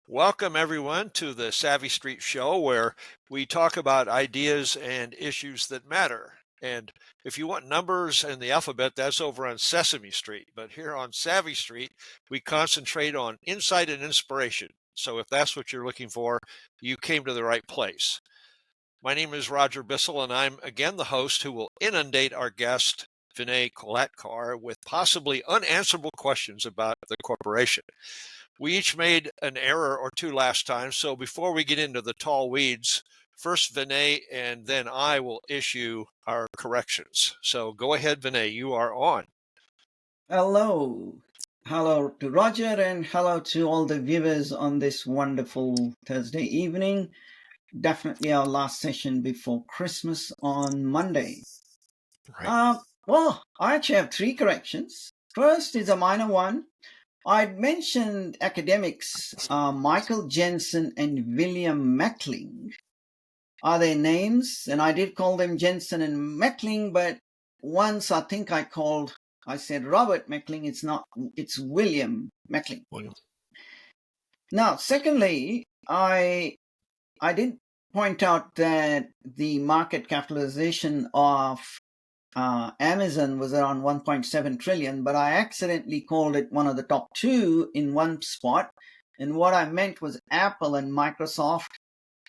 Welcome, everyone, to the Savvy Street Show, where we talk about ideas and issues that matter. And if you want numbers and the alphabet, that's over on Sesame Street. But here on Savvy Street, we concentrate on insight and inspiration. So if that's what you're looking for, you came to the right place. My name is Roger Bissell, and I'm again the host who will inundate our guest, Vinay Kolhatkar, with possibly unanswerable questions about the corporation. We each made an error or two last time, so before we get into the tall weeds, first Vinay and then I will issue our corrections. So go ahead, Vinay, you are on. Hello. Hello to Roger and hello to all the viewers on this wonderful Thursday evening. Definitely our last session before Christmas on Monday. Right. I actually have three corrections. First is a minor one. I'd mentioned academics Michael Jensen and William Meckling are their names, and I did call them Jensen and Meckling, but once I think I said Robert Meckling. It's William Meckling. William. Now, secondly, I did point out that the market capitalization of Amazon was around 1.7 trillion, but I accidentally called it one of the top two in one spot. And what I meant was Apple and Microsoft.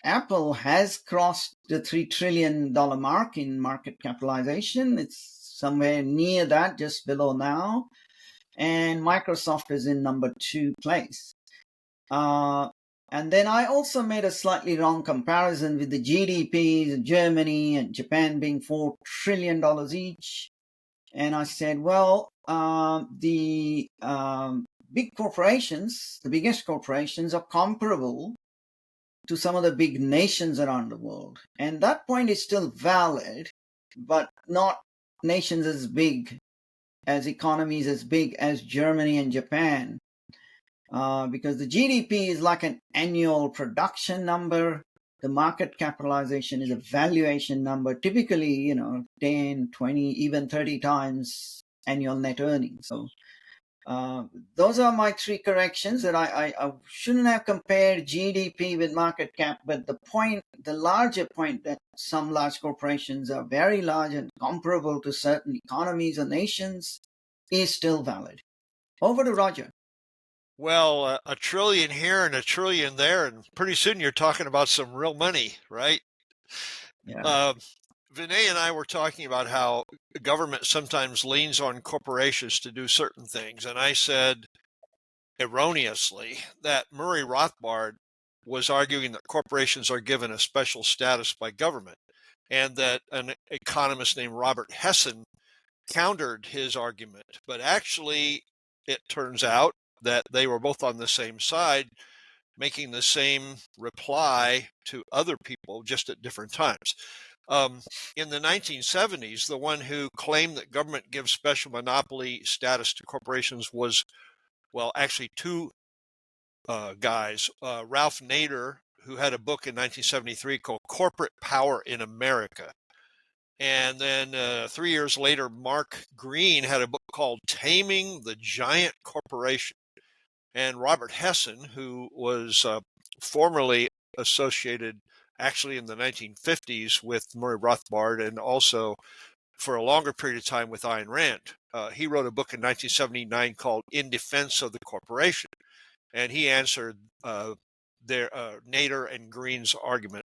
Apple has crossed the $3 trillion mark in market capitalization. It's somewhere near that, just below now. And Microsoft is in number two place. And then I also made a slightly wrong comparison with the GDPs of Germany and Japan being $4 trillion each. And I said, well, the big corporations, the biggest corporations, are comparable to some of the big nations around the world. And that point is still valid, but not nations as big, as economies as big as Germany and Japan. Because the GDP is like an annual production number. The market capitalization is a valuation number, typically, 10, 20, even 30 times annual net earnings. So those are my three corrections that I shouldn't have compared GDP with market cap, but the larger point that some large corporations are very large and comparable to certain economies or nations is still valid. Over to Roger. Well, a trillion here and a trillion there, and pretty soon you're talking about some real money, right? Yeah. Uh, Vinay and I were talking about how government sometimes leans on corporations to do certain things, and I said erroneously that Murray Rothbard was arguing that corporations are given a special status by government, and that an economist named Robert Hessen countered his argument. But actually, it turns out that they were both on the same side, making the same reply to other people just at different times. In the 1970s, the one who claimed that government gives special monopoly status to corporations was, well, actually two guys. Ralph Nader, who had a book in 1973 called Corporate Power in America. And then 3 years later, Mark Green had a book called Taming the Giant Corporation. And Robert Hessen, who was formerly associated actually in the 1950s with Murray Rothbard and also for a longer period of time with Ayn Rand, he wrote a book in 1979 called In Defense of the Corporation. And he answered Nader and Green's argument.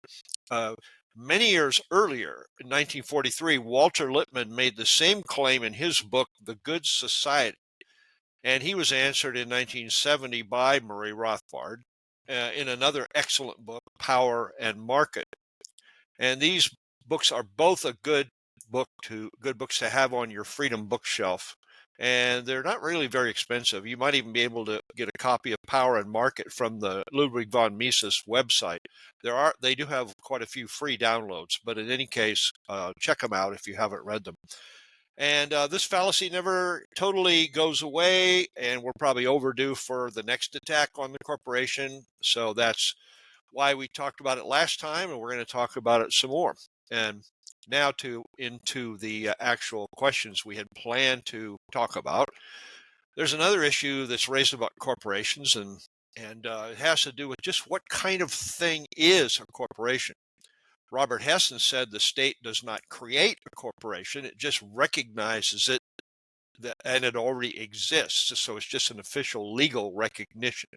Many years earlier, in 1943, Walter Lippmann made the same claim in his book, The Good Society, and he was answered in 1970 by Murray Rothbard in another excellent book, Power and Market. And these books are both a good books to have on your Freedom bookshelf. And they're not really very expensive. You might even be able to get a copy of Power and Market from the Ludwig von Mises website. They do have quite a few free downloads, but in any case, check them out if you haven't read them. And this fallacy never totally goes away, and we're probably overdue for the next attack on the corporation. So that's why we talked about it last time, and we're going to talk about it some more. And now into the actual questions we had planned to talk about. There's another issue that's raised about corporations, and And it has to do with just what kind of thing is a corporation. Robert Hessen said the state does not create a corporation, it just recognizes it, and it already exists. So it's just an official legal recognition.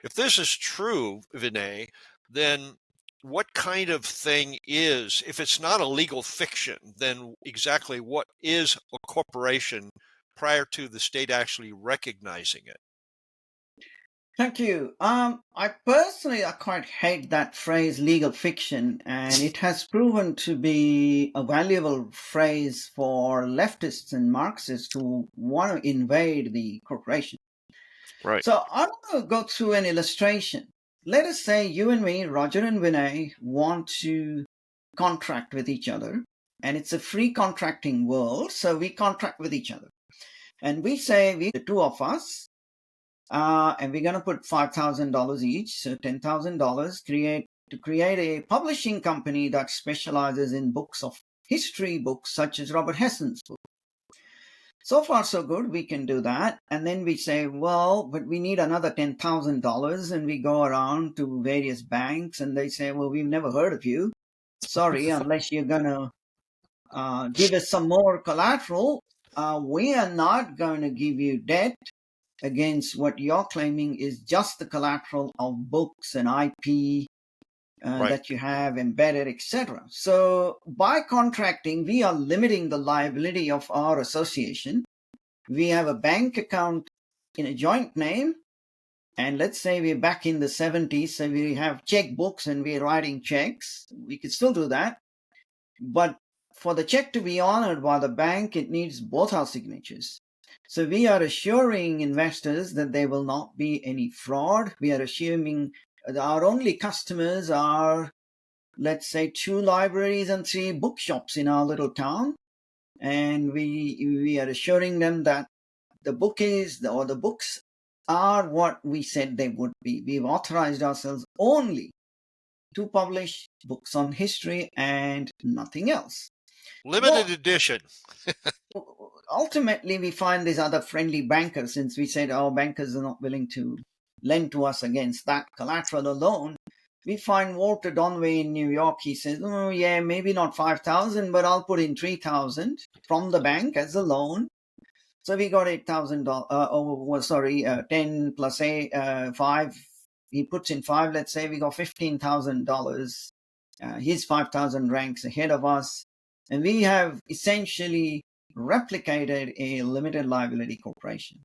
If this is true, Vinay, then what kind of thing is, if it's not a legal fiction, then exactly what is a corporation prior to the state actually recognizing it? Thank you. I personally, I quite hate that phrase legal fiction, and it has proven to be a valuable phrase for leftists and Marxists who want to invade the corporation. Right. So I want to go through an illustration. Let us say you and me, Roger and Vinay, want to contract with each other, and it's a free contracting world, so we contract with each other. And we say, the two of us, and we're going to put $5,000 each, so $10,000, to create a publishing company that specializes in books of history books, such as Robert Hessen's book. So far, so good. We can do that. And then we say, well, but we need another $10,000. And we go around to various banks and they say, well, we've never heard of you. Sorry, unless you're going to give us some more collateral, we are not going to give you debt against what you're claiming is just the collateral of books and IP Right. that you have embedded, etc. So by contracting, we are limiting the liability of our association. We have a bank account in a joint name, and let's say we're back in the 70s, so we have checkbooks and we're writing checks. We could still do that, but for the check to be honored by the bank, it needs both our signatures. So we are assuring investors that there will not be any fraud. We are assuming our only customers are, let's say, 2 libraries and 3 bookshops in our little town. And we are assuring them that the books are what we said they would be. We've authorized ourselves only to publish books on history and nothing else. Limited edition. Ultimately, we find these other friendly bankers, since we said our bankers are not willing to lend to us against that collateral alone. We find Walter Donway in New York. He says, oh, yeah, maybe not 5,000, but I'll put in 3,000 from the bank as a loan. So we got $8,000. 10 plus 5. He puts in 5. Let's say we got $15,000. His 5,000 ranks ahead of us. And we have essentially replicated a limited liability corporation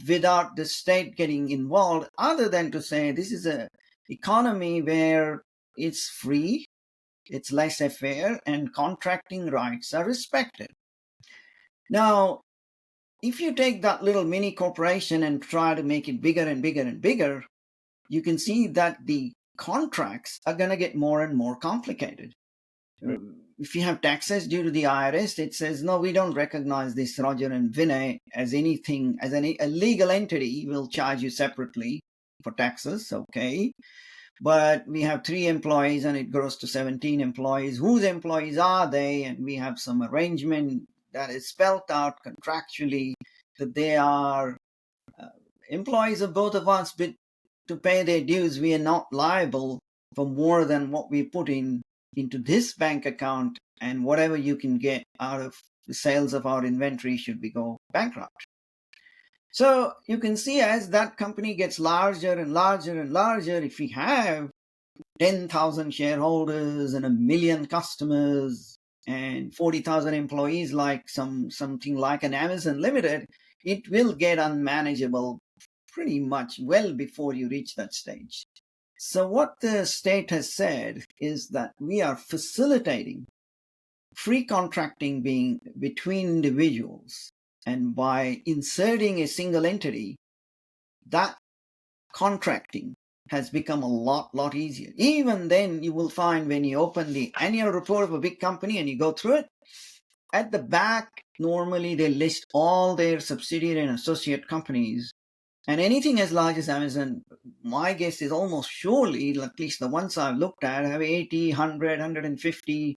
without the state getting involved, other than to say this is an economy where it's free, it's laissez-faire, and contracting rights are respected. Now, if you take that little mini corporation and try to make it bigger and bigger and bigger, you can see that the contracts are going to get more and more complicated. If you have taxes due to the IRS, it says, no, we don't recognize this Roger and Vinay as anything, as a legal entity. We'll charge you separately for taxes, okay? But we have 3 employees and it grows to 17 employees. Whose employees are they? And we have some arrangement that is spelled out contractually that they are employees of both of us, but to pay their dues, we are not liable for more than what we put into this bank account, and whatever you can get out of the sales of our inventory should we go bankrupt. So you can see as that company gets larger and larger and larger, if we have 10,000 shareholders and 1 million customers and 40,000 employees, like something like an Amazon Limited, it will get unmanageable pretty much well before you reach that stage. So what the state has said is that we are facilitating free contracting being between individuals, and by inserting a single entity, that contracting has become a lot easier. Even then, you will find when you open the annual report of a big company and you go through it, at the back, normally they list all their subsidiary and associate companies. And anything as large as Amazon, my guess is almost surely, at least the ones I've looked at, have 80, 100, 150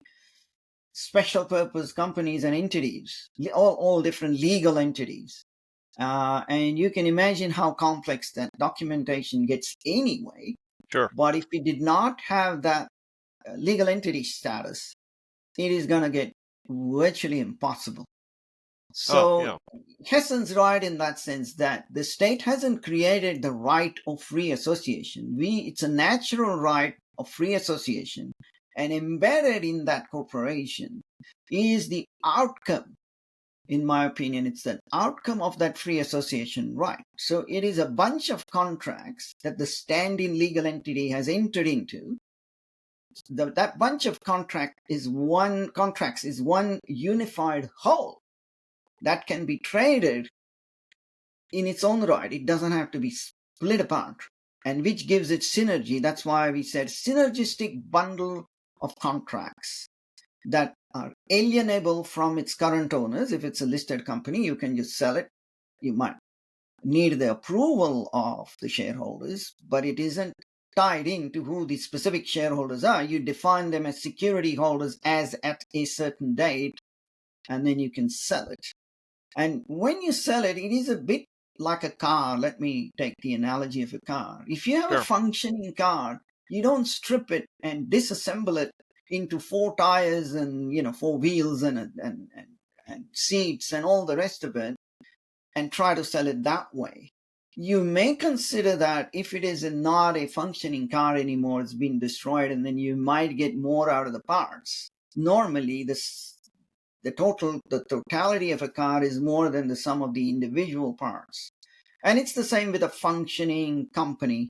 special purpose companies and entities, all different legal entities. And you can imagine how complex that documentation gets anyway. Sure. But if we did not have that legal entity status, it is going to get virtually impossible. Oh, So yeah. Hessen's right in that sense that the state hasn't created the right of free association. It's a natural right of free association, and embedded in that corporation is the outcome. In my opinion, it's the outcome of that free association right. So it is a bunch of contracts that the stand-in legal entity has entered into. That bunch of contracts is one unified whole that can be traded in its own right. It doesn't have to be split apart, and which gives it synergy. That's why we said synergistic bundle of contracts that are alienable from its current owners. If it's a listed company, you can just sell it. You might need the approval of the shareholders, but it isn't tied into who the specific shareholders are. You define them as security holders as at a certain date, and then you can sell it. And when you sell it, it is a bit like a car. Let me take the analogy of a car. If you have a Sure. functioning car, you don't strip it and disassemble it into 4 tires and 4 wheels and seats and all the rest of it and try to sell it that way. You may consider that if it is not a functioning car anymore, it's been destroyed, and then you might get more out of the parts. Normally, the totality of a car is more than the sum of the individual parts. And it's the same with a functioning company.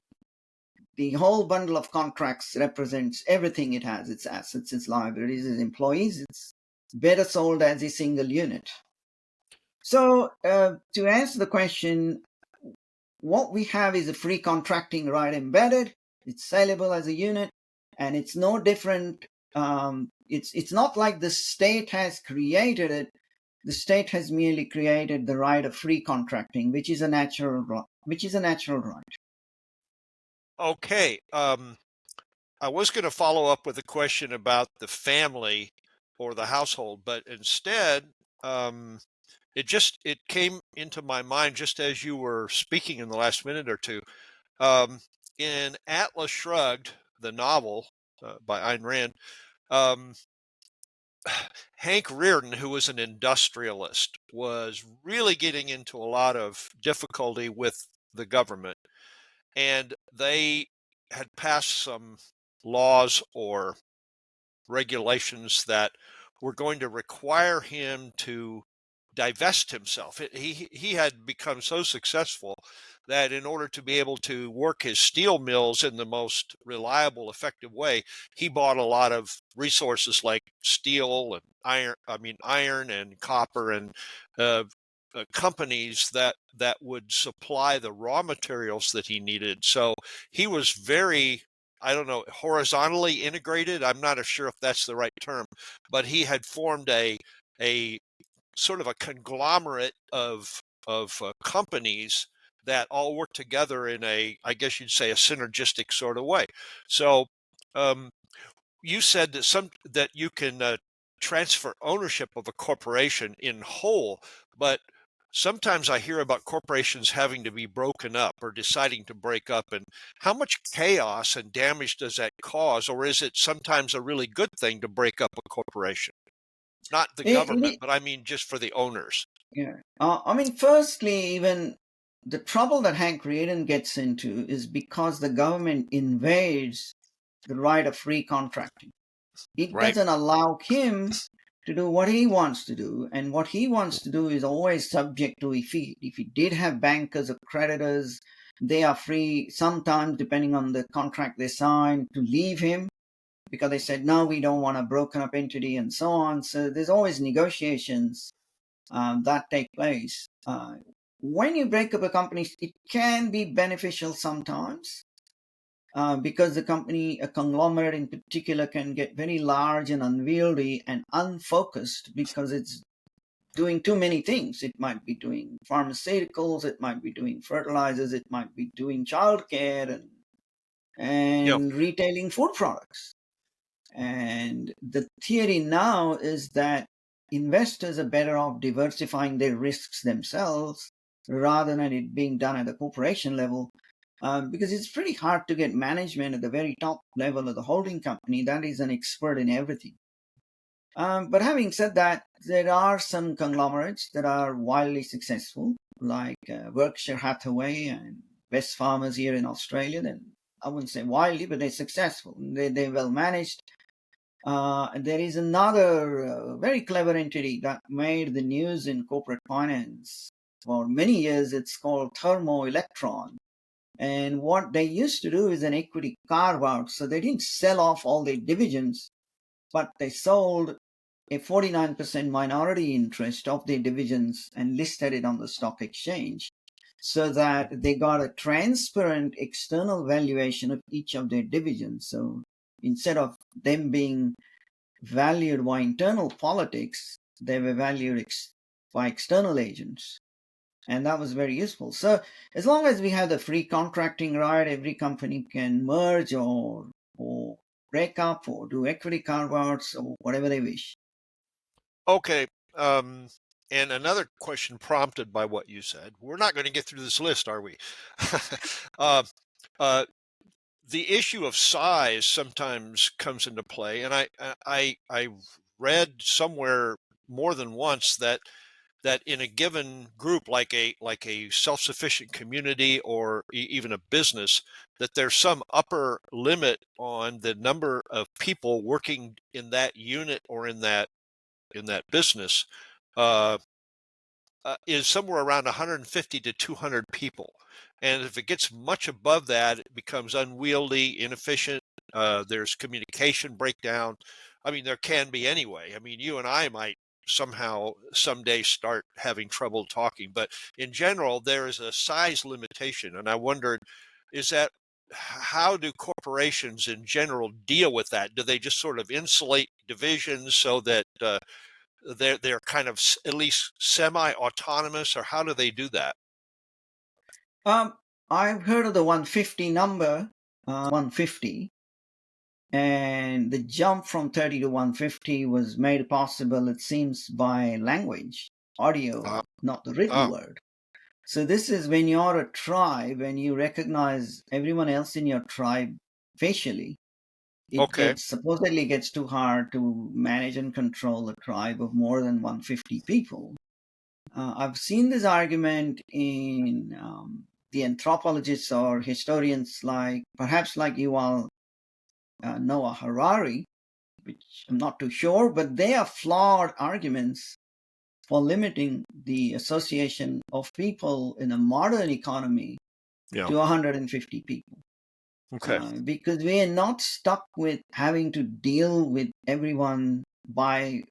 The whole bundle of contracts represents everything it has: its assets, its liabilities, its employees. It's better sold as a single unit. So to answer the question, what we have is a free contracting right embedded. It's sellable as a unit, and it's no different. It's not like the state has created it. The state has merely created the right of free contracting, which is a natural right. Okay. I was going to follow up with a question about the family or the household, but instead, um, it came into my mind just as you were speaking in the last minute or two. Um, in Atlas Shrugged, the novel by Ayn Rand, um, Hank Reardon, who was an industrialist, was really getting into a lot of difficulty with the government, and they had passed some laws or regulations that were going to require him to divest himself. He had become so successful that in order to be able to work his steel mills in the most reliable, effective way, he bought a lot of resources like steel and iron and copper and uh, companies that would supply the raw materials that he needed. So he was very, I don't know, horizontally integrated. I'm not sure if that's the right term, but he had formed a sort of a conglomerate of companies that all work together in I guess you'd say, a synergistic sort of way. So um, you said that you can transfer ownership of a corporation in whole, but sometimes I hear about corporations having to be broken up or deciding to break up. And how much chaos and damage does that cause? Or is it sometimes a really good thing to break up a corporation? Not the government, but I mean just for the owners. Yeah. Firstly, even the trouble that Hank Reardon gets into is because the government invades the right of free contracting. It Right. doesn't allow him to do what he wants to do, and what he wants to do is always subject to, if he did have bankers or creditors, they are free sometimes, depending on the contract they sign, to leave him because they said no, we don't want a broken up entity and so on. So there's always negotiations that take place. When you break up a company, it can be beneficial sometimes because the company, a conglomerate in particular, can get very large and unwieldy and unfocused because it's doing too many things. It might be doing pharmaceuticals, it might be doing fertilizers, it might be doing childcare Yeah. and retailing food products. And the theory now is that investors are better off diversifying their risks themselves rather than it being done at the corporation level, because it's pretty hard to get management at the very top level of the holding company that is an expert in everything. But having said that, there are some conglomerates that are wildly successful, like Berkshire Hathaway and West Farmers here in Australia. Then I wouldn't say wildly, but they're successful. They're well managed. There is another very clever entity that made the news in corporate finance for many years. It's called Thermo Electron. And what they used to do is an equity carve out. So they didn't sell off all their divisions, but they sold a 49% minority interest of their divisions and listed it on the stock exchange so that they got a transparent external valuation of each of their divisions. So instead of them being valued by internal politics, they were valued by external agents. And that was very useful. So as long as we have the free contracting right, every company can merge or break up or do equity carve-outs or whatever they wish. Okay. And another question prompted by what you said. We're not going to get through this list, are we? uh, uh, the issue of size sometimes comes into play, and I read somewhere more than once that in a given group, like a self-sufficient community or even a business, that there's some upper limit on the number of people working in that unit or in that business. Uh, is somewhere around 150 to 200 people. And if it gets much above that, it becomes unwieldy, inefficient. There's communication breakdown. I mean, there can be anyway. I mean, you and I might somehow someday start having trouble talking, but in general, there is a size limitation. And I wondered, is that how do corporations in general deal with that? Do they just sort of insulate divisions so that they're kind of at least semi-autonomous, or how do they do that? I've heard of the 150 number, 150, and the jump from 30 to 150 was made possible, it seems, by language, audio, Uh, not the written uh, word. So this is when you're a tribe and you recognize everyone else in your tribe facially. It okay. gets supposedly gets too hard to manage and control a tribe of more than 150 people. I've seen this argument in the anthropologists or historians like perhaps like Yuval Noah Harari, which I'm not too sure, but they are flawed arguments for limiting the association of people in a modern economy Yeah. to 150 people. Okay. Because we are not stuck with having to deal with everyone by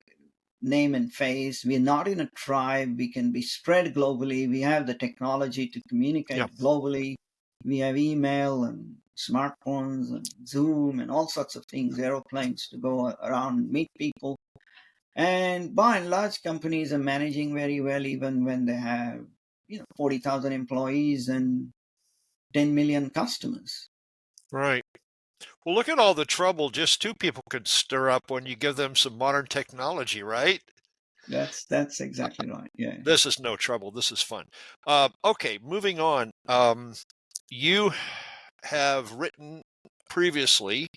name and face. We're not in a tribe. We can be spread globally. We have the technology to Yeah. communicate globally. We have email and smartphones and Zoom and all sorts of things, aeroplanes to go around and meet people. And by and large, companies are managing very well, even when they have 40,000 employees and 10 million customers. Right. Well, look at all the trouble just two people could stir up when you give them some modern technology, right? That's exactly right. Yeah. This is no trouble. This is fun. Okay, moving on. You have written previously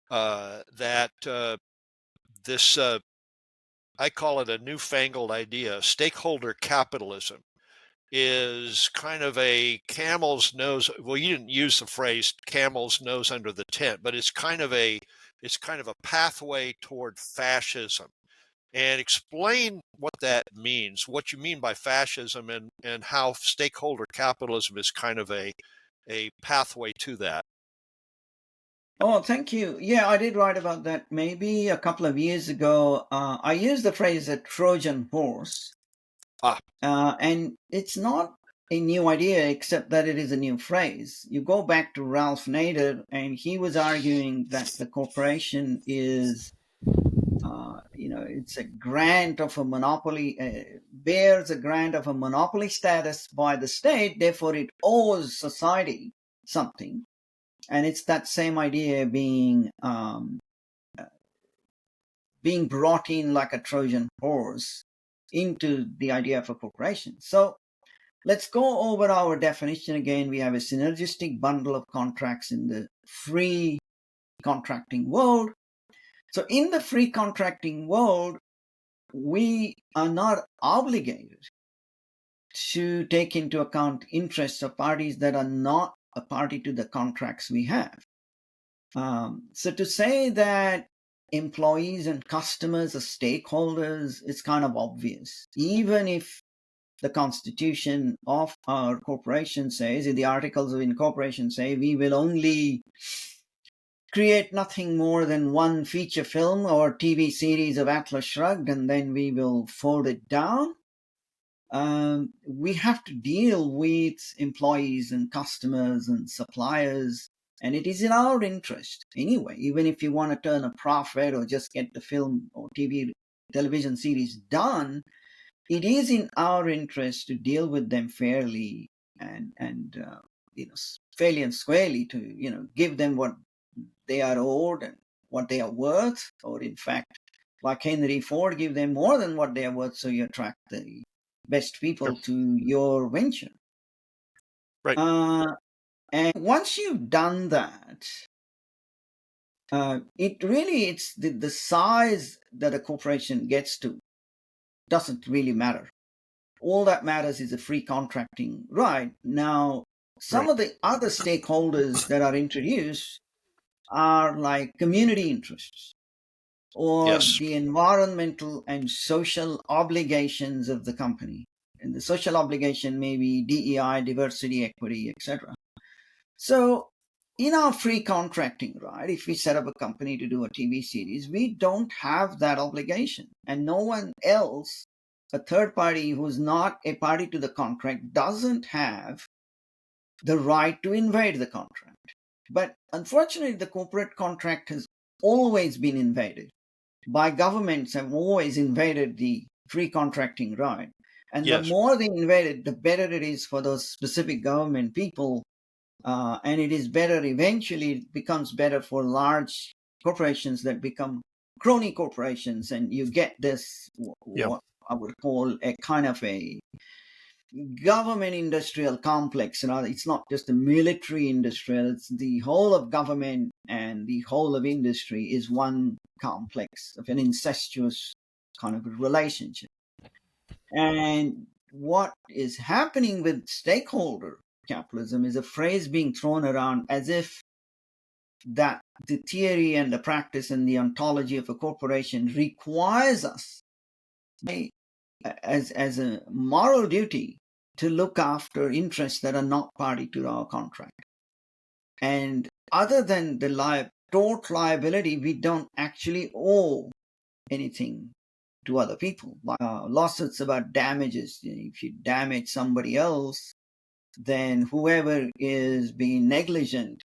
that this, I call it a newfangled idea, stakeholder capitalism is kind of a camel's nose. Well, you didn't use the phrase camel's nose under the tent, but it's kind of a pathway toward fascism. And explain what that means, what you mean by fascism, and how stakeholder capitalism is kind of a pathway to that. Oh, thank you. Yeah, I did write about that maybe a couple of years ago. I used the phrase a Trojan horse, Ah, and it's not a new idea except that it is a new phrase. You go back to Ralph Nader, and he was arguing that the corporation is, it's a grant of a monopoly, bears a grant of a monopoly status by the state, therefore it owes society something. And it's that same idea being brought in like a Trojan horse into the idea of a corporation. So Let's go over our definition again. We have a synergistic bundle of contracts in the free contracting world. So in the free contracting world, we are not obligated to take into account interests of parties that are not a party to the contracts we have. So to say that employees and customers are stakeholders is kind of obvious. Even if the constitution of our corporation says, in the articles of incorporation say, we will only create nothing more than one feature film or TV series of Atlas Shrugged, and then we will fold it down. We have to deal with employees and customers and suppliers, and it is in our interest anyway, even if you want to turn a profit or just get the film or television series done, it is in our interest to deal with them fairly and fairly and squarely, to give them what they are owed and what they are worth, or in fact, like Henry Ford, give them more than what they are worth, so you attract the best people to your venture. Right. And once you've done that, it's the size that a corporation gets to doesn't really matter. All that matters is a free contracting right. Now, some of the other stakeholders that are introduced are like community interests or the environmental and social obligations of the company. And the social obligation may be DEI, diversity, equity, etc. So in our free contracting right, if we set up a company to do a TV series, we don't have that obligation. And no one else, a third party who's not a party to the contract, doesn't have the right to invade the contract. But unfortunately, the corporate contract has always been invaded. By governments have always invaded the free contracting right. And the more they invade it, the better it is for those specific government people. And it is better, eventually it becomes better for large corporations that become crony corporations. And you get this, what I would call a kind of a government industrial complex. It's not just a military industrial, it's the whole of government and the whole of industry is one complex of an incestuous kind of a relationship. And what is happening with stakeholder capitalism is a phrase being thrown around as if that the theory and the practice and the ontology of a corporation requires us as a moral duty to look after interests that are not party to our contract. And other than the tort liability, we don't actually owe anything to other people. Lawsuits about damages. If you damage somebody else, then whoever is being negligent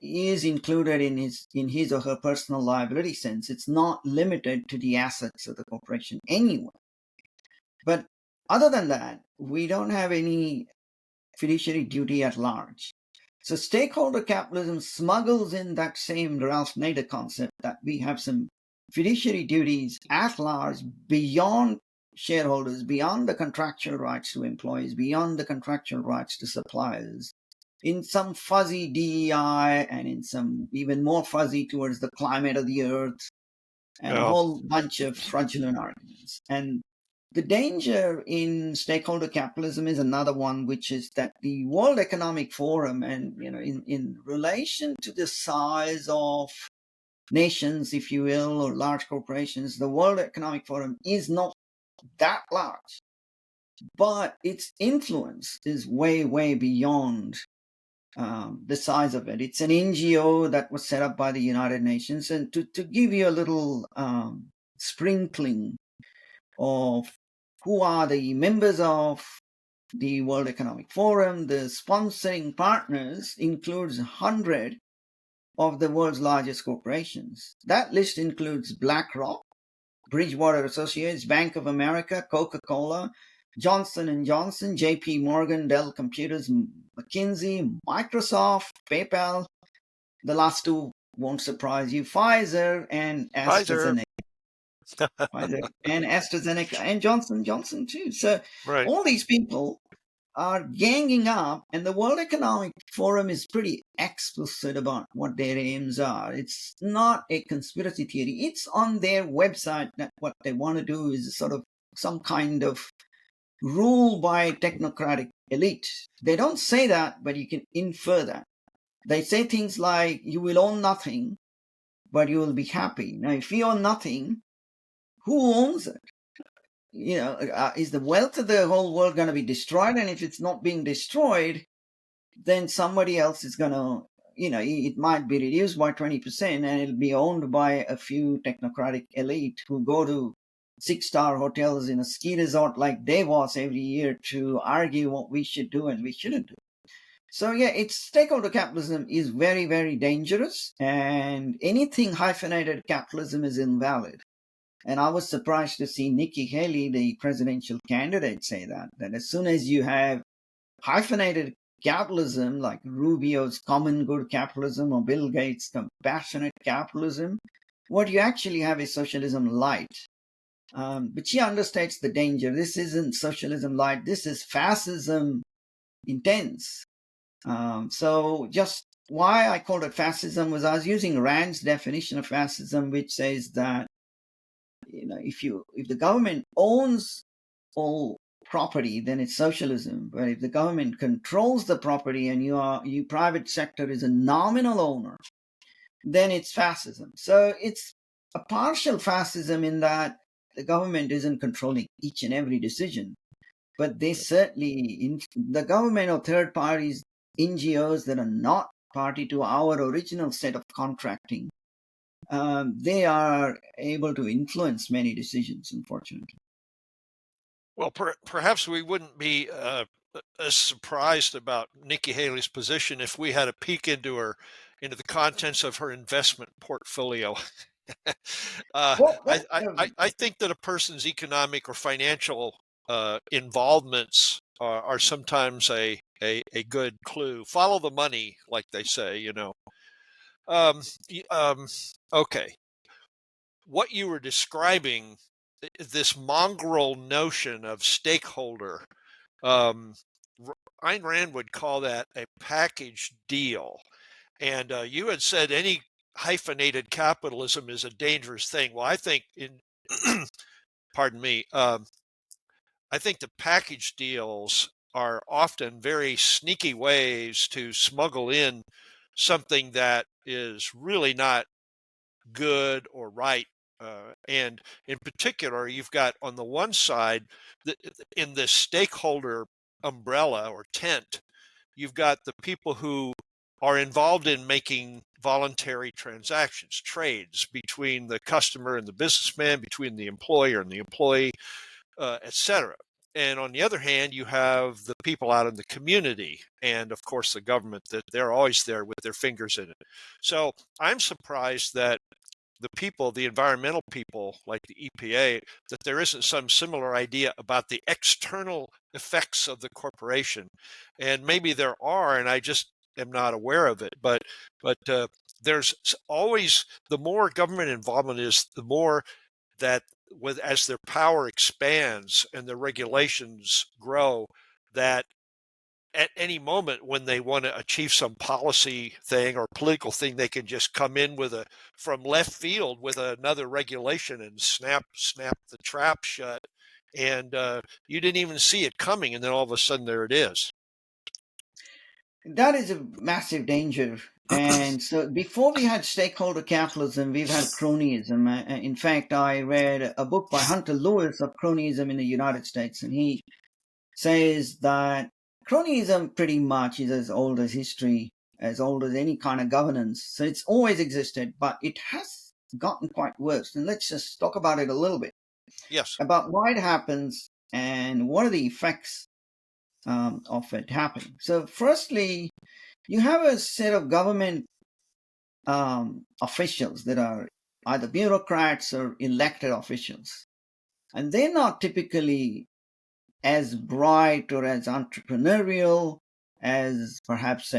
is included in his or her personal liability sense. It's not limited to the assets of the corporation anyway. But other than that, we don't have any fiduciary duty at large. So stakeholder capitalism smuggles in that same Ralph Nader concept that we have some fiduciary duties at large beyond shareholders, beyond the contractual rights to employees, beyond the contractual rights to suppliers, in some fuzzy DEI and in some even more fuzzy towards the climate of the earth and a whole bunch of fraudulent arguments. And the danger in stakeholder capitalism is another one, which is that the World Economic Forum, and in relation to the size of nations, if you will, or large corporations, the World Economic Forum is not that large, but its influence is way, way beyond the size of it. It's an NGO that was set up by the United Nations. And to give you a little sprinkling of who are the members of the World Economic Forum, the sponsoring partners includes 100 of the world's largest corporations. That list includes BlackRock, Bridgewater Associates, Bank of America, Coca-Cola, Johnson & Johnson, JP Morgan, Dell Computers, McKinsey, Microsoft, PayPal. The last two won't surprise you, Pfizer and AstraZeneca. Pfizer and AstraZeneca and Johnson & Johnson too. So all these people are ganging up, and the World Economic Forum is pretty explicit about what their aims are. It's not a conspiracy theory. It's on their website that what they want to do is sort of some kind of rule by technocratic elite. They don't say that, but you can infer that. They say things like, you will own nothing, but you will be happy. Now, if you own nothing, who owns it? Is the wealth of the whole world going to be destroyed? And if it's not being destroyed, then somebody else is going to, it might be reduced by 20% and it'll be owned by a few technocratic elite who go to 6-star hotels in a ski resort like Davos every year to argue what we should do and we shouldn't do. So yeah, stakeholder capitalism is very, very dangerous, and anything hyphenated capitalism is invalid. And I was surprised to see Nikki Haley, the presidential candidate, say that as soon as you have hyphenated capitalism, like Rubio's common good capitalism or Bill Gates' compassionate capitalism, what you actually have is socialism light. But she understates the danger. This isn't socialism light. This is fascism intense. So just why I called it fascism was I was using Rand's definition of fascism, which says that if the government owns all property, then it's socialism. But if the government controls the property and you private sector is a nominal owner, then it's fascism. So it's a partial fascism in that the government isn't controlling each and every decision, but they certainly, the government or third parties, NGOs that are not party to our original set of contracting, they are able to influence many decisions, unfortunately. Well, perhaps we wouldn't be as surprised about Nikki Haley's position if we had a peek into the contents of her investment portfolio. I think that a person's economic or financial involvements are sometimes a good clue. Follow the money, like they say, Okay. What you were describing, this mongrel notion of stakeholder, um, Ayn Rand would call that a package deal. And you had said any hyphenated capitalism is a dangerous thing. Well, I think pardon me, I think the package deals are often very sneaky ways to smuggle in something that is really not good or right. And in particular, you've got on the one side, in this stakeholder umbrella or tent, you've got the people who are involved in making voluntary transactions, trades between the customer and the businessman, between the employer and the employee, etc. And on the other hand, you have the people out in the community and, of course, the government, that they're always there with their fingers in it. So I'm surprised that the environmental people like the EPA, that there isn't some similar idea about the external effects of the corporation. And maybe there are, and I just am not aware of it. But there's always, the more government involvement is, the more that as their power expands and the regulations grow, that at any moment when they want to achieve some policy thing or political thing, they can just come in from left field with another regulation and snap the trap shut, and you didn't even see it coming, and then all of a sudden there it is. That is a massive danger. And so before we had stakeholder capitalism, we've had cronyism. In fact, I read a book by Hunter Lewis of cronyism in the United States, and he says that cronyism pretty much is as old as history, as old as any kind of governance. So it's always existed, but it has gotten quite worse. And let's just talk about it a little bit. Yes. About why it happens and what are the effects of it happening. So firstly, you have a set of government officials that are either bureaucrats or elected officials. And they're not typically as bright or as entrepreneurial as perhaps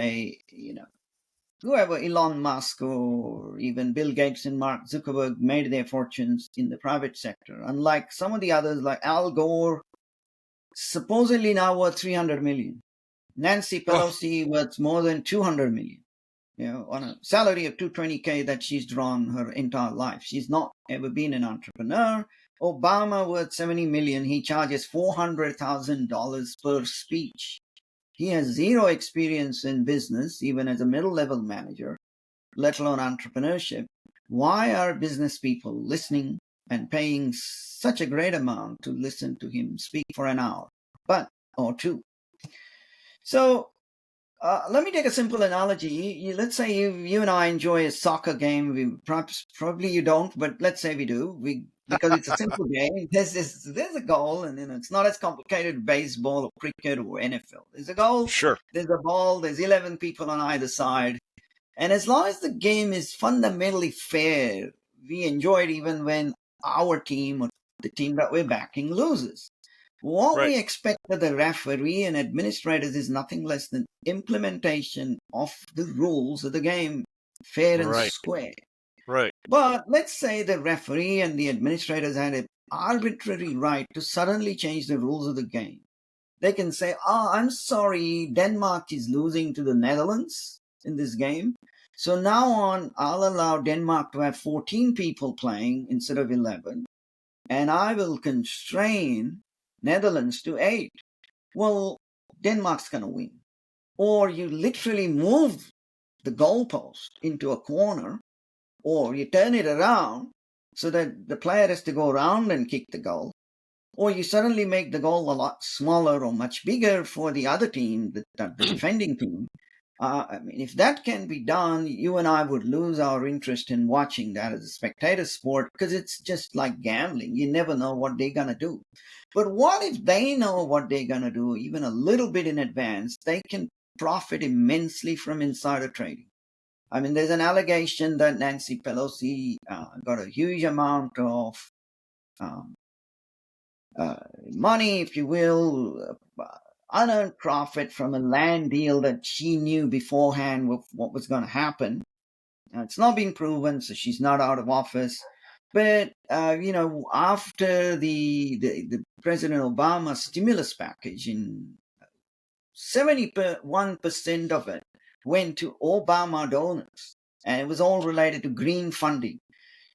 whoever, Elon Musk or even Bill Gates and Mark Zuckerberg, made their fortunes in the private sector. Unlike some of the others like Al Gore, supposedly now worth 300 million. Nancy Pelosi worth more than 200 million. On a salary of 220K that she's drawn her entire life. She's not ever been an entrepreneur. Obama worth 70 million. He charges $400,000 per speech. He has zero experience in business, even as a middle-level manager, let alone entrepreneurship. Why are business people listening and paying such a great amount to listen to him speak for an hour, or two? So let me take a simple analogy. Let's say you and I enjoy a soccer game. Probably you don't, but let's say we do. Because it's a simple game. There's a goal, and it's not as complicated as baseball or cricket or NFL. There's a goal. Sure. There's a ball. There's 11 people on either side, and as long as the game is fundamentally fair, we enjoy it even when our team or the team that we're backing loses. What we expect of the referee and administrators is nothing less than implementation of the rules of the game, fair and square. Right. But let's say the referee and the administrators had an arbitrary right to suddenly change the rules of the game. They can say, I'm sorry, Denmark is losing to the Netherlands in this game. So now on, I'll allow Denmark to have 14 people playing instead of 11. And I will constrain Netherlands to 8. Well, Denmark's going to win. Or you literally move the goalpost into a corner, or you turn it around so that the player has to go around and kick the goal, or you suddenly make the goal a lot smaller or much bigger for the other team, the defending team. If that can be done, you and I would lose our interest in watching that as a spectator sport, because it's just like gambling. You never know what they're going to do. But what if they know what they're going to do, even a little bit in advance? They can profit immensely from insider trading. There's an allegation that Nancy Pelosi got a huge amount of money, if you will, unearned profit from a land deal that she knew beforehand what was going to happen. It's not been proven, so she's not out of office. But after the President Obama stimulus package, 71% of it went to Obama donors, and it was all related to green funding.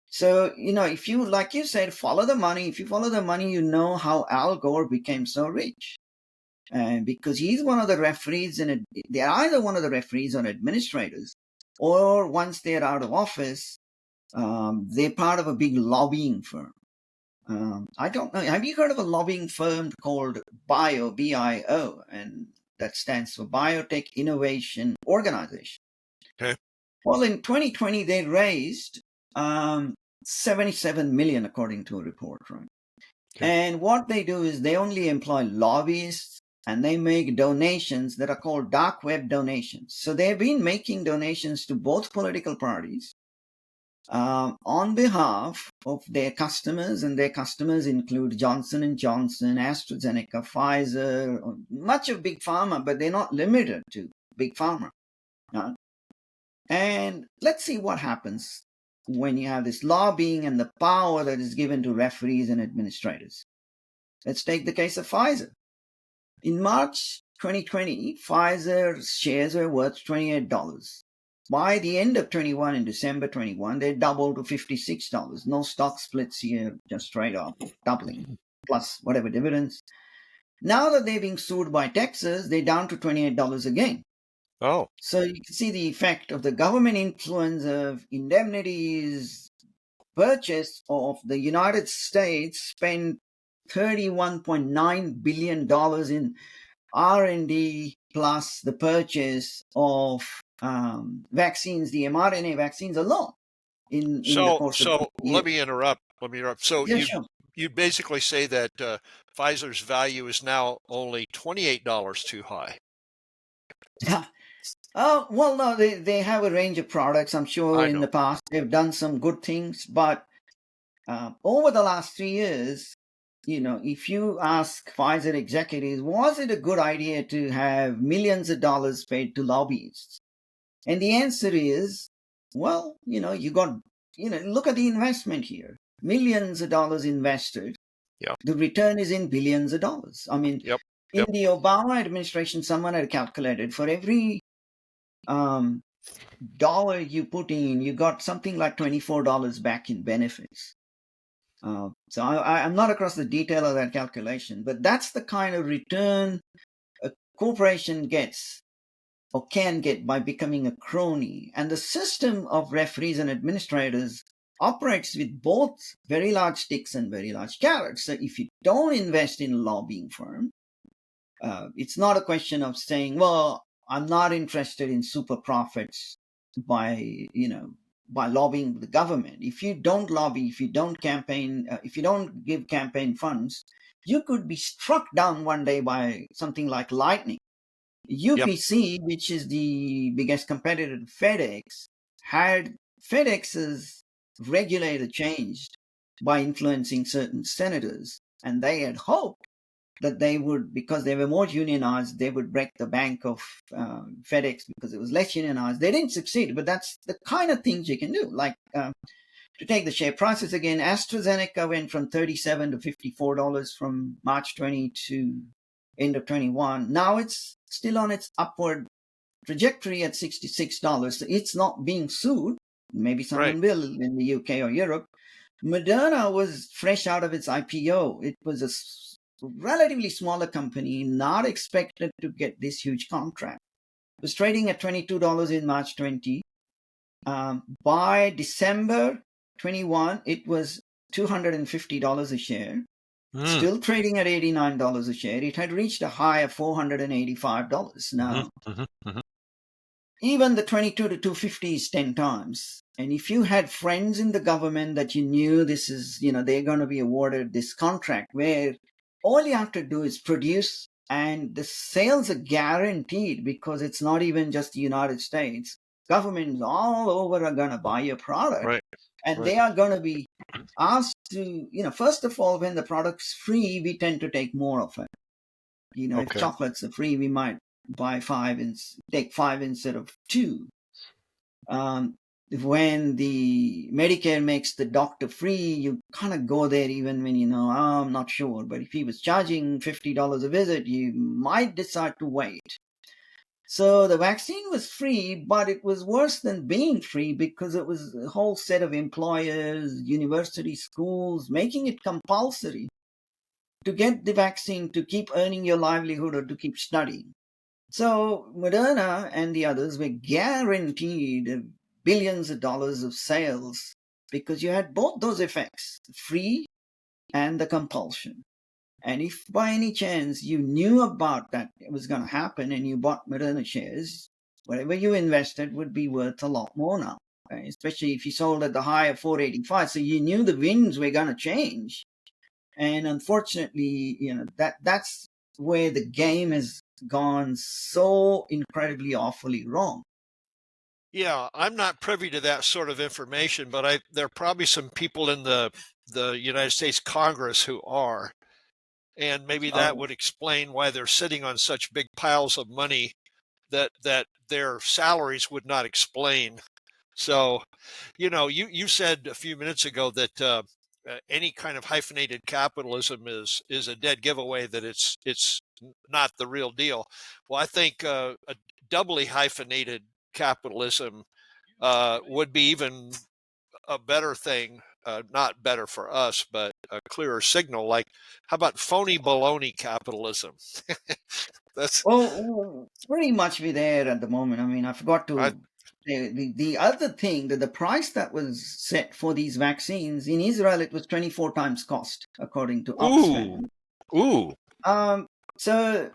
So, if you, like you said, follow the money, if you follow the money, you know how Al Gore became so rich. Because he's one of the referees, and they're either one of the referees or administrators, or once they're out of office, they're part of a big lobbying firm. I don't know. Have you heard of a lobbying firm called BIO, B-I-O, and that stands for Biotech Innovation Organization? Okay. Well, in 2020, they raised 77 million, according to a report, right? Okay. And what they do is they only employ lobbyists, and they make donations that are called dark web donations. So they've been making donations to both political parties on behalf of their customers, and their customers include Johnson & Johnson, AstraZeneca, Pfizer, much of Big Pharma, but they're not limited to Big Pharma. And let's see what happens when you have this lobbying and the power that is given to referees and administrators. Let's take the case of Pfizer. In March 2020, Pfizer's shares were worth $28. By the end of 21, in December 21, they doubled to $56. No stock splits here, just straight up doubling, plus whatever dividends. Now that they're being sued by Texas, they're down to $28 again. Oh. So you can see the effect of the government influence of indemnities. Purchase of the United States spent $31.9 billion in R&D, plus the purchase of vaccines, the mRNA vaccines alone. In the course of let me interrupt. So yeah, sure. you basically say that Pfizer's value is now only $28 too high. Well, no, they have a range of products. I'm sure in the past they've done some good things, but over the last 3 years, if you ask Pfizer executives, was it a good idea to have millions of dollars paid to lobbyists? And the answer is, well, you got, look at the investment here. Millions of dollars invested Yeah. The return is in billions of dollars. I mean, Yep. in the Obama administration, someone had calculated for every dollar you put in, you got something like $24 back in benefits. So I'm not across the detail of that calculation, but that's the kind of return a corporation gets or can get by becoming a crony. And the system of referees and administrators operates with both very large sticks and very large carrots. So if you don't invest in a lobbying firm, it's not a question of saying, well, I'm not interested in super profits by, by lobbying the government. If you don't lobby, if you don't campaign, if you don't give campaign funds, you could be struck down one day by something like lightning. Yep. UPC, which is the biggest competitor to FedEx, had FedEx's regulator changed by influencing certain senators, and they had hoped that they would, because they were more unionized, they would break the bank of FedEx because it was less unionized. They didn't succeed, but that's the kind of things you can do. Like to take the share prices again, AstraZeneca went from $37 to $54 from March 20 to end of 21. Now it's still on its upward trajectory at $66. So it's not being sued. Maybe Right. someone will in the UK or Europe. Moderna was fresh out of its IPO. It was a relatively smaller company, not expected to get this huge contract. It was trading at $22 in March 20. By December 21, it was $250 a share. Still trading at $89 a share. It had reached a high of $485. Now, even the 22 to 250 is 10 times. And if you had friends in the government that you knew this is, they're going to be awarded this contract where all you have to do is produce and the sales are guaranteed because it's not even just the United States. Governments all over are going to buy your product. Right. And Right. they are going to be asked to, first of all, when the product's free, we tend to take more of it. If Okay. chocolates are free, we might buy five and take five instead of two. When the Medicare makes the doctor free, you kind of go there even when I'm not sure. But if he was charging $50 a visit, you might decide to wait. So the vaccine was free, but it was worse than being free because it was a whole set of employers, university schools, making it compulsory to get the vaccine to keep earning your livelihood or to keep studying. So Moderna and the others were guaranteed billions of dollars of sales because you had both those effects, free and the compulsion. And if by any chance you knew about that it was going to happen and you bought Moderna shares, whatever you invested would be worth a lot more now, right? Especially if you sold at the high of 485. So you knew the winds were going to change. And unfortunately, that's where the game has gone so incredibly awfully wrong. Yeah, I'm not privy to that sort of information, but there are probably some people in the United States Congress who are, and maybe that Oh, would explain why they're sitting on such big piles of money that their salaries would not explain. So, you said a few minutes ago that any kind of hyphenated capitalism is a dead giveaway, that it's not the real deal. Well, I think a doubly hyphenated capitalism would be even a better thing. Not better for us, but a clearer signal. Like, how about phony baloney capitalism? That's well, pretty much we're there at the moment. I mean, I forgot I. to say the other thing that the price that was set for these vaccines in Israel, it was 24 times cost, according to Ooh, Oxfam. ooh. Um, so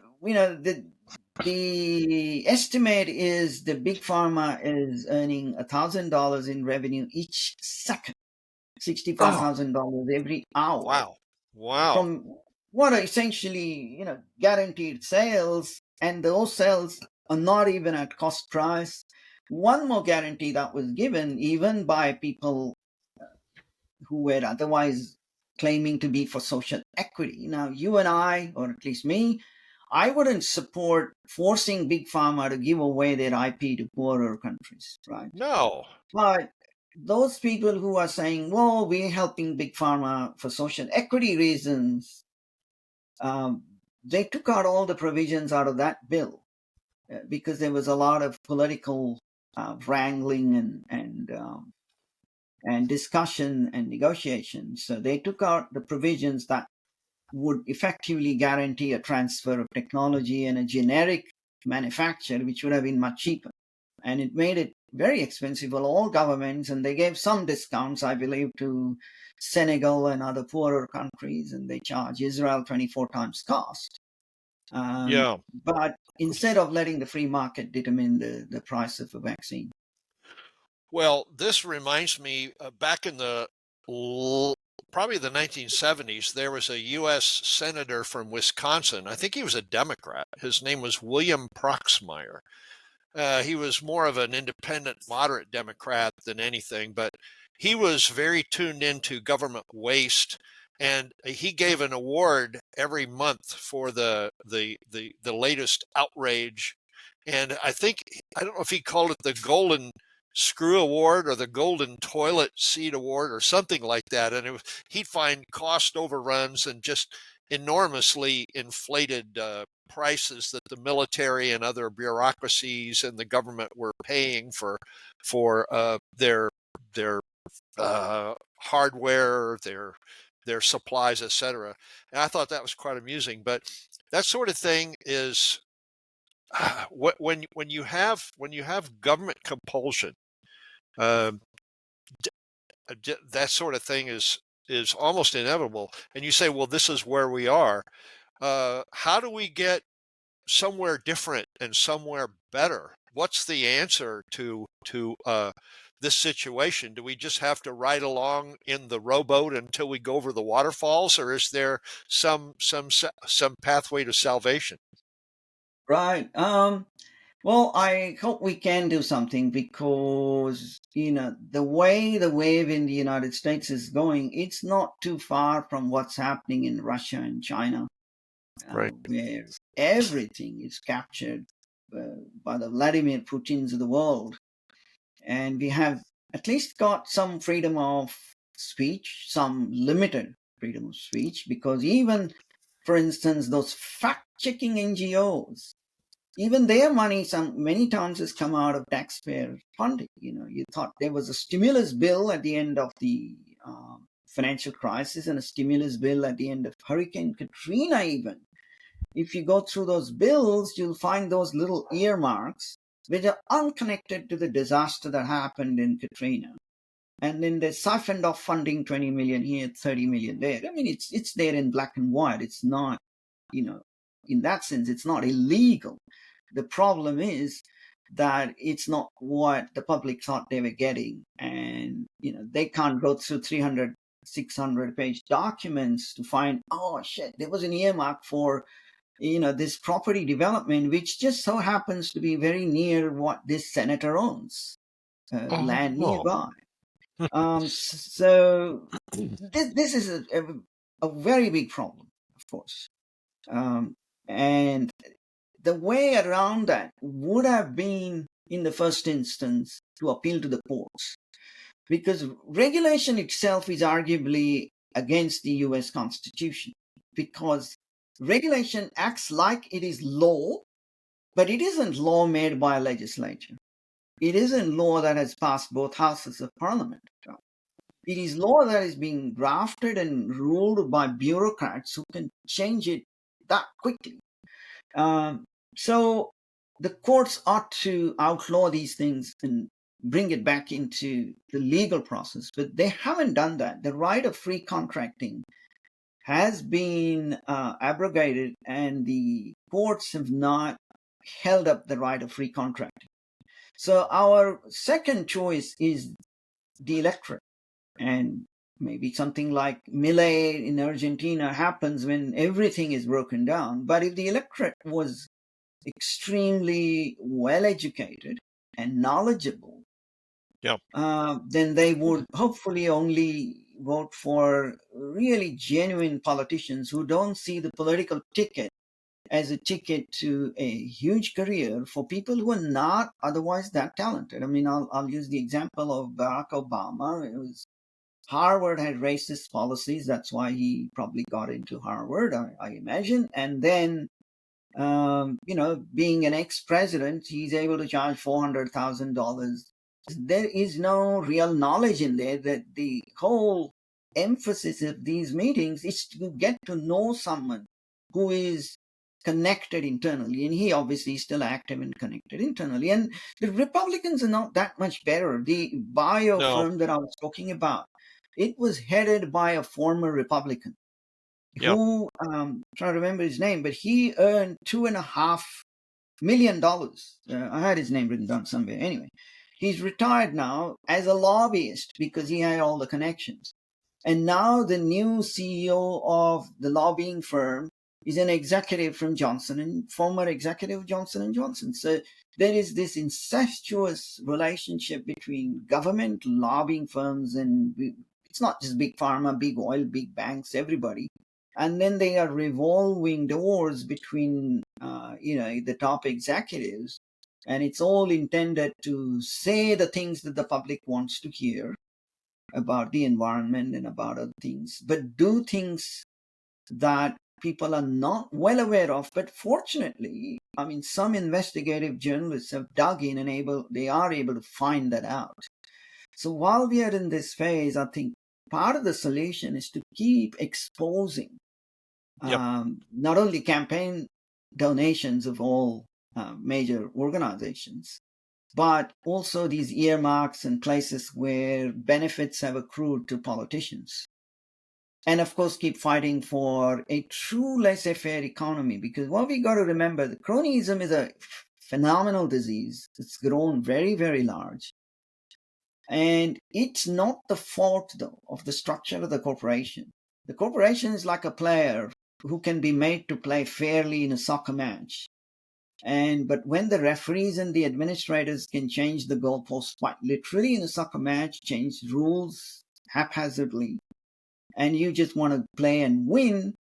the estimate is the big pharma is earning $1,000 in revenue each second, Oh, $65,000 every hour wow, wow. from what are essentially guaranteed sales, and those sales are not even at cost price. One more guarantee that was given even by people who were otherwise claiming to be for social equity. Now, you and I, or at least me, I wouldn't support forcing big pharma to give away their IP to poorer countries, right? No. But those people who are saying, well, we're helping Big Pharma for social equity reasons, they took out all the provisions out of that bill because there was a lot of political wrangling and discussion and negotiation. So they took out the provisions that would effectively guarantee a transfer of technology and a generic manufacture, which would have been much cheaper. And it made it very expensive for all governments, and they gave some discounts, I believe, to Senegal and other poorer countries, and they charge Israel 24 times cost. Yeah. But instead of letting the free market determine the price of a vaccine. Well, this reminds me back in the probably the 1970s, there was a U.S. senator from Wisconsin. I think he was a Democrat. His name was William Proxmire. He was more of an independent, moderate Democrat than anything, but he was very tuned into government waste, and he gave an award every month for the latest outrage. And I don't know if he called it the Golden Screw Award or the Golden Toilet Seat Award or something like that. And he'd find cost overruns and just enormously inflated prices that the military and other bureaucracies and the government were paying for their hardware, their supplies, etc. And I thought that was quite amusing. But that sort of thing is when you have government compulsion, that sort of thing is almost inevitable. And you say, well, this is where we are. How do we get somewhere different and somewhere better? What's the answer to this situation? Do we just have to ride along in the rowboat until we go over the waterfalls, or is there some pathway to salvation? Right. Well, I hope we can do something because, the way the wave in the United States is going, it's not too far from what's happening in Russia and China, Right. where everything is captured by the Vladimir Putins of the world. And we have at least got some freedom of speech, some limited freedom of speech, because even, for instance, those fact-checking NGOs, even their money many times has come out of taxpayer funding. You thought there was a stimulus bill at the end of the financial crisis and a stimulus bill at the end of Hurricane Katrina. Even if you go through those bills, you'll find those little earmarks which are unconnected to the disaster that happened in Katrina. And then they siphoned off funding, 20 million here, 30 million there. I mean, it's there in black and white. It's not, in that sense, it's not illegal. The problem is that it's not what the public thought they were getting. And, they can't go through 300, 600-page documents to find, oh, shit, there was an earmark for, this property development, which just so happens to be very near what this senator owns, land Oh. nearby. So this is a very big problem, of course. And the way around that would have been, in the first instance, to appeal to the courts, because regulation itself is arguably against the US Constitution, because regulation acts like it is law, but it isn't law made by a legislature. It isn't law that has passed both houses of parliament. It is law that is being drafted and ruled by bureaucrats who can change it that quickly. So the courts ought to outlaw these things and bring it back into the legal process, but they haven't done that. The right of free contracting has been abrogated, and the courts have not held up the right of free contracting. So our second choice is the electorate. And maybe something like Milei in Argentina happens when everything is broken down. But if the electorate was extremely well educated and knowledgeable, Yeah. then they would hopefully only vote for really genuine politicians who don't see the political ticket as a ticket to a huge career for people who are not otherwise that talented. I mean, I'll use the example of Barack Obama. It was Harvard had racist policies. That's why he probably got into Harvard, I imagine. And then, being an ex-president, he's able to charge $400,000. There is no real knowledge in there. That the whole emphasis of these meetings is to get to know someone who is connected internally, and he obviously is still active and connected internally. And the Republicans are not that much better. The bio No. firm that I was talking about, it was headed by a former Republican Yep. who, trying to remember his name, but he earned $2.5 million. I had his name written down somewhere. Anyway, he's retired now as a lobbyist because he had all the connections. And now the new CEO of the lobbying firm is an executive from Johnson and former executive of Johnson and Johnson. So there is this incestuous relationship between government, lobbying firms, and it's not just big pharma, big oil, big banks, everybody. And then they are revolving doors between, the top executives, and it's all intended to say the things that the public wants to hear about the environment and about other things, but do things that people are not well aware of. But fortunately, I mean, some investigative journalists have dug in and they are able to find that out. So while we are in this phase, I think part of the solution is to keep exposing Yep. not only campaign donations of all major organizations, but also these earmarks and places where benefits have accrued to politicians. And of course, keep fighting for a true laissez faire economy, because what we got to remember, the cronyism is a phenomenal disease. It's grown very, very large. And it's not the fault, though, of the structure of the corporation. The corporation is like a player who can be made to play fairly in a soccer match. But when the referees and the administrators can change the goalposts quite literally in a soccer match, change rules haphazardly, and you just want to play and win,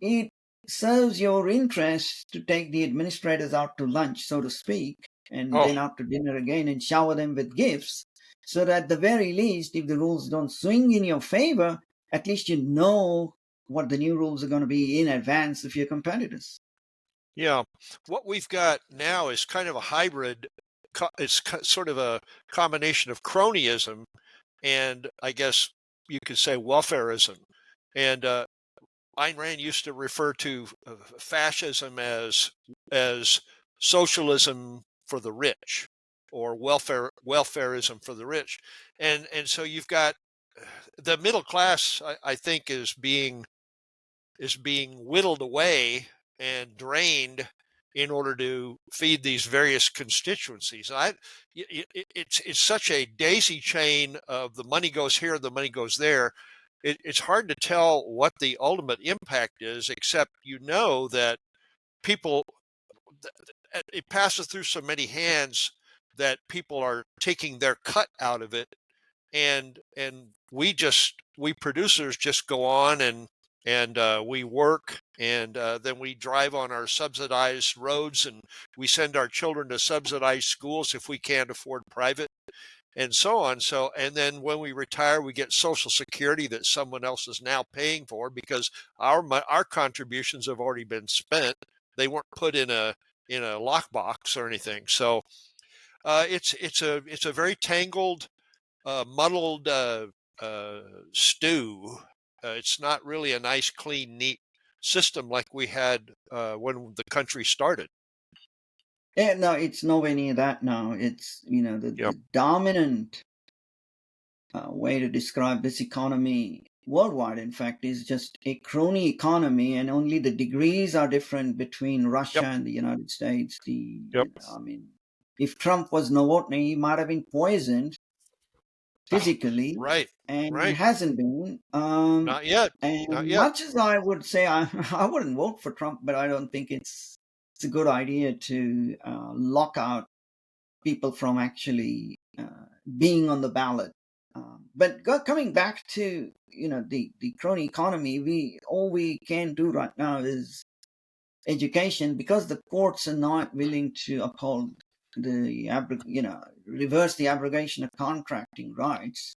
it serves your interest to take the administrators out to lunch, so to speak, and Oh, then out to dinner again and shower them with gifts, so that at the very least, if the rules don't swing in your favor, at least you know what the new rules are going to be in advance of your competitors. yeah. What we've got now is kind of a hybrid. It's sort of a combination of cronyism and, I guess you could say, welfareism. And Ayn Rand used to refer to fascism as socialism for the rich, or welfareism for the rich. And so you've got the middle class, I think, is being whittled away and drained in order to feed these various constituencies. It's such a daisy chain of the money goes here, the money goes there. It's hard to tell what the ultimate impact is, except that people, it passes through so many hands that people are taking their cut out of it, and we producers just go on and we work, and then we drive on our subsidized roads, and we send our children to subsidized schools if we can't afford private, and so on. So, and then when we retire, we get Social Security that someone else is now paying for because our contributions have already been spent. They weren't put in a lockbox or anything. So it's a very tangled, muddled stew. It's not really a nice, clean, neat system like we had when the country started. Yeah, no, it's nowhere near that now. It's, Yep. the dominant way to describe this economy worldwide, in fact, is just a crony economy, and only the degrees are different between Russia Yep. and the United States. Yep. I mean, if Trump was Novotny, he might have been poisoned Oh, physically, right. and he Right. hasn't been. Not yet. Not And yet. much as I would say I wouldn't vote for Trump, but I don't think it's a good idea to lock out people from actually being on the ballot. But coming back to the crony economy, all we can do right now is education, because the courts are not willing to uphold reverse the abrogation of contracting rights.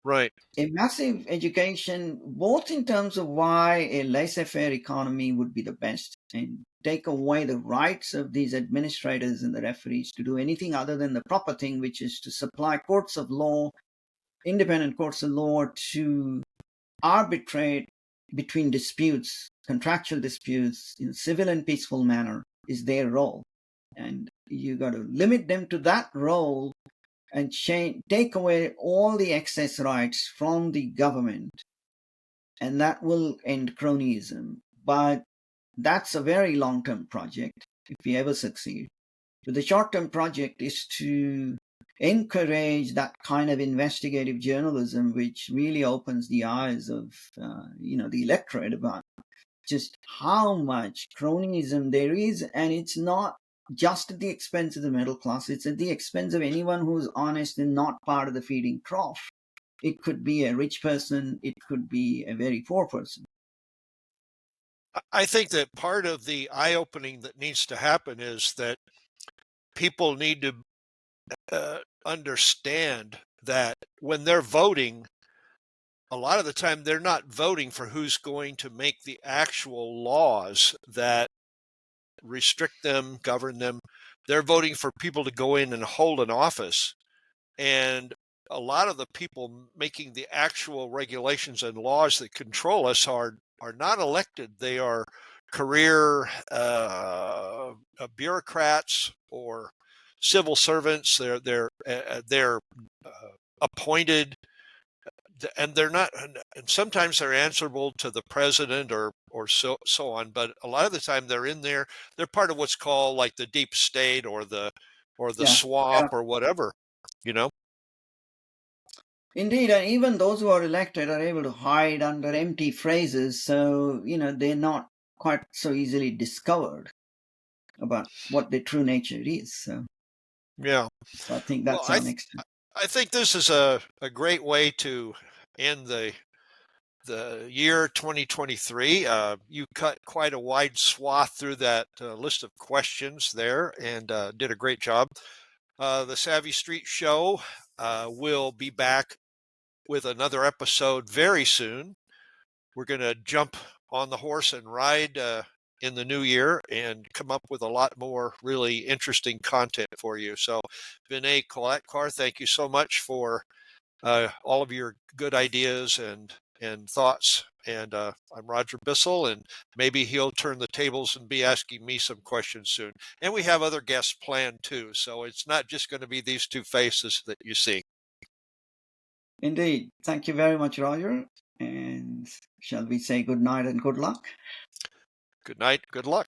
Right. A massive education, both in terms of why a laissez-faire economy would be the best, and take away the rights of these administrators and the referees to do anything other than the proper thing, which is to supply courts of law, independent courts of law, to arbitrate between disputes, contractual disputes, in a civil and peaceful manner, is their role. And you got to limit them to that role and take away all the excess rights from the government, and that will end cronyism. But that's a very long-term project if we ever succeed. But the short-term project is to encourage that kind of investigative journalism, which really opens the eyes of the electorate about just how much cronyism there is, and it's not just at the expense of the middle class, it's at the expense of anyone who's honest and not part of the feeding trough. It could be a rich person, it could be a very poor person. I think that part of the eye-opening that needs to happen is that people need to understand that when they're voting, a lot of the time they're not voting for who's going to make the actual laws that restrict them, govern them. They're voting for people to go in and hold an office. And a lot of the people making the actual regulations and laws that control us are not elected. They are career bureaucrats or civil servants. They're appointed, and they're not. And sometimes they're answerable to the president or so on. But a lot of the time they're in there. They're part of what's called like the deep state or the Yeah, swamp yeah. or whatever. You know. Indeed, and even those who are elected are able to hide under empty phrases, so they're not quite so easily discovered about what their true nature is. So Yeah. I think Well, that's our next. I think this is a great way to end the year 2023. You cut quite a wide swath through that list of questions there and did a great job. The Savvy Street Show will be back with another episode very soon. We're going to jump on the horse and ride in the new year and come up with a lot more really interesting content for you. So, Vinay Kolhatkar, thank you so much for all of your good ideas and thoughts. And I'm Roger Bissell, and maybe he'll turn the tables and be asking me some questions soon. And we have other guests planned too, so it's not just going to be these two faces that you see. Indeed. Thank you very much, Roger. And shall we say good night and good luck? Good night. Good luck.